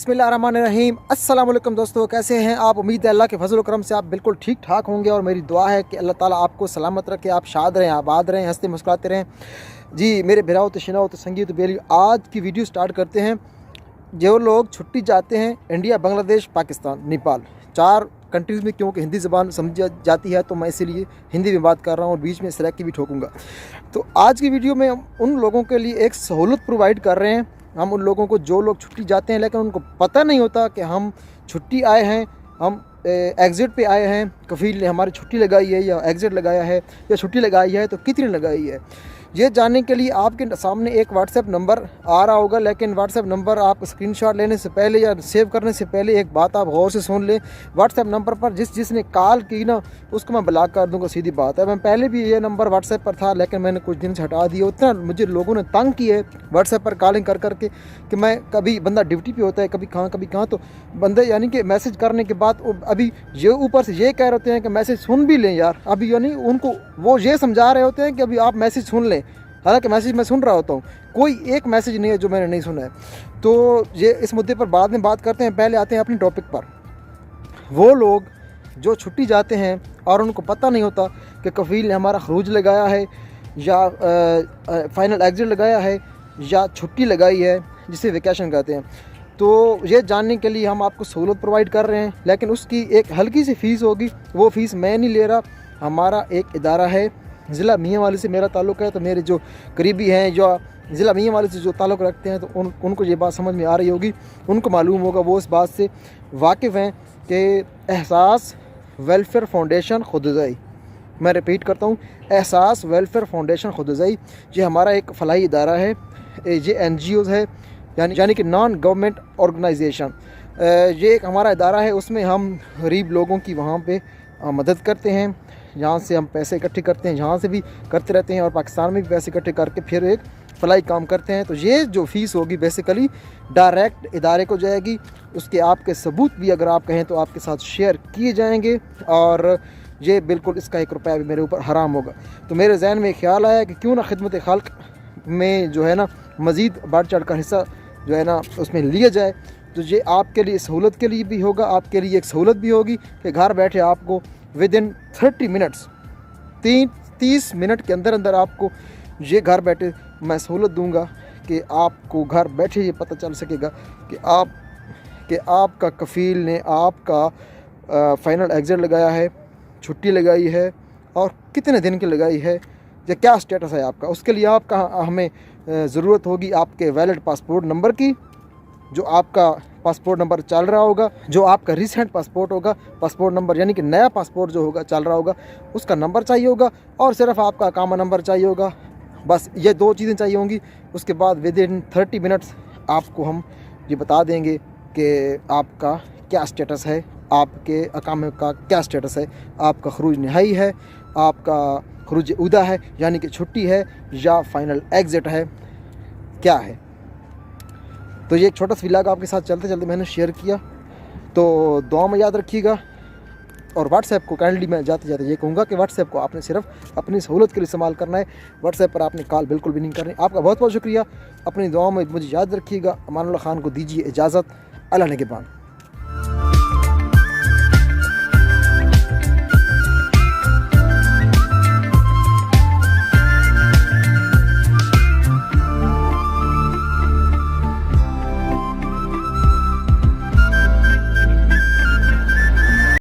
बिस्मिल्लाहिर्रहमानिर्रहीम। अस्सलाम वालेकुम दोस्तों, कैसे हैं आप? उम्मीद है अल्लाह के फजल करम से आप बिल्कुल ठीक ठाक होंगे और मेरी दुआ है कि अल्लाह ताला आपको सलामत रखे, आप शाद रहें, आबाद रहें, हंसते मुस्कुराते रहें। जी मेरे बिराओ तो शिनाओ तो संगीत तो बेली, आज की वीडियो स्टार्ट करते हैं। जो लोग छुट्टी जाते हैं इंडिया, बांग्लादेश, पाकिस्तान, नेपाल, 4 कंट्रीज़ में, क्योंकि हिंदी ज़बान समझ जाती है तो मैं इसीलिए हिंदी में बात कर रहा हूँ और बीच में सराकी भी ठोकूँगा। तो आज की वीडियो में हम उन लोगों के लिए एक सहूलत प्रोवाइड कर रहे हैं। हम उन लोगों को जो लोग छुट्टी जाते हैं लेकिन उनको पता नहीं होता कि हम छुट्टी आए हैं, हम एग्ज़िट पे आए हैं, कफ़ील ने हमारी छुट्टी लगाई है या एग्ज़िट लगाया है या छुट्टी लगाई है तो कितनी लगाई है, ये जानने के लिए आपके सामने एक व्हाट्सएप नंबर आ रहा होगा। लेकिन व्हाट्सएप नंबर आप स्क्रीनशॉट लेने से पहले या सेव करने से पहले एक बात आप गौर से सुन लें। व्हाट्सएप नंबर पर जिसने कॉल की ना उसको मैं ब्लॉक कर दूंगा, सीधी बात है। मैं पहले भी ये नंबर व्हाट्सएप पर था लेकिन मैंने कुछ दिन से हटा दिया। उतना मुझे लोगों ने तंग किया है व्हाट्सएप पर कॉलिंग कर करके कि मैं, कभी बंदा ड्यूटी पर होता है, कभी कहाँ तो बंदे यानी कि मैसेज करने के बाद अभी ये ऊपर से ये कह रहे होते हैं कि मैसेज सुन भी लें यार। अभी यानी उनको वो ये समझा रहे होते हैं कि अभी आप मैसेज सुन लें, हालांकि मैसेज मैं सुन रहा होता हूँ। कोई एक मैसेज नहीं है जो मैंने नहीं सुना है। तो ये इस मुद्दे पर बाद में बात करते हैं, पहले आते हैं अपने टॉपिक पर। वो लोग जो छुट्टी जाते हैं और उनको पता नहीं होता कि कफ़ील ने हमारा खरूज लगाया है या फाइनल एग्ज़िट लगाया है या छुट्टी लगाई है, जिसे वेकेशन कहते हैं। तो ये जानने के लिए हम आपको सहूलत प्रोवाइड कर रहे हैं, लेकिन उसकी एक हल्की सी फ़ीस होगी। वो फ़ीस मैं नहीं ले रहा, हमारा एक इदारा है, ज़िला मियांवाली से मेरा ताल्लुक़ है। तो मेरे जो करीबी हैं जो ज़िला मियांवाली से जो ताल्लुक़ रखते हैं तो उनको ये बात समझ में आ रही होगी, उनको मालूम होगा, वो इस बात से वाकिफ़ हैं कि एहसास वेलफेयर फाउंडेशन खुदज़ई, मैं रिपीट करता हूँ, एहसास वेलफेयर फाउंडेशन खुदज़ई, ये हमारा एक फ़लाही इदारा है। ये NGOs है, यानी कि नॉन गवर्नमेंट ऑर्गेनाइजेशन। ये एक हमारा इदारा है, उसमें हम गरीब लोगों की वहाँ पे मदद करते हैं। यहाँ से हम पैसे इकट्ठे करते हैं, यहाँ से भी करते रहते हैं और पाकिस्तान में भी पैसे इकट्ठे करके फिर एक फलाई काम करते हैं। तो ये जो फ़ीस होगी बेसिकली डायरेक्ट इदारे को जाएगी। उसके आपके सबूत भी अगर आप कहें तो आपके साथ शेयर किए जाएंगे और ये बिल्कुल इसका 1 रुपया भी मेरे ऊपर हराम होगा। तो मेरे जहन में ख्याल आया कि क्यों ना खिदमत खल्क में जो है ना मज़ीद बढ़ चढ़ कर हिस्सा जो है ना उसमें लिया जाए। तो ये आपके लिए सहूलत के लिए भी होगा, आपके लिए एक सहूलत भी होगी कि घर बैठे आपको विदिन 30 मिनट्स 30 मिनट के अंदर अंदर आपको ये घर बैठे मैं सहूलत दूंगा कि आपको घर बैठे ये पता चल सकेगा कि आपका कफ़ील ने आपका फाइनल एग्ज़िट लगाया है, छुट्टी लगाई है और कितने दिन की लगाई है या क्या स्टेटस है आपका। उसके लिए आपका हमें ज़रूरत होगी आपके वैलिड पासपोर्ट नंबर की, जो आपका पासपोर्ट नंबर चल रहा होगा, जो आपका रिसेंट पासपोर्ट होगा, पासपोर्ट नंबर यानी कि नया पासपोर्ट जो होगा चल रहा होगा उसका नंबर चाहिए होगा, और सिर्फ आपका अकामा नंबर चाहिए होगा। बस ये 2 चीज़ें चाहिए होंगी। उसके बाद विदिन 30 मिनट्स आपको हम ये बता देंगे कि आपका क्या स्टेटस है, आपके अकामे का क्या स्टेटस है, आपका खरूज नहाई है, आपका खरूज उदा है यानी कि छुट्टी है या फाइनल एग्ज़िट है, क्या है। तो ये एक छोटा सा व्लॉग आपके साथ चलते चलते मैंने शेयर किया। तो दुआ में याद रखिएगा। और व्हाट्सएप को काइंडली मैं जाते जाते ये कहूँगा कि व्हाट्सएप को आपने सिर्फ अपनी सहूलत के लिए इस्तेमाल करना है। व्हाट्सएप पर आपने कॉल बिल्कुल भी नहीं करनी। आपका बहुत बहुत शुक्रिया। अपनी दुआओं में मुझे याद रखिएगा। अमानुल्लाह खान को दीजिए इजाज़त। अल्लाह निगहबान।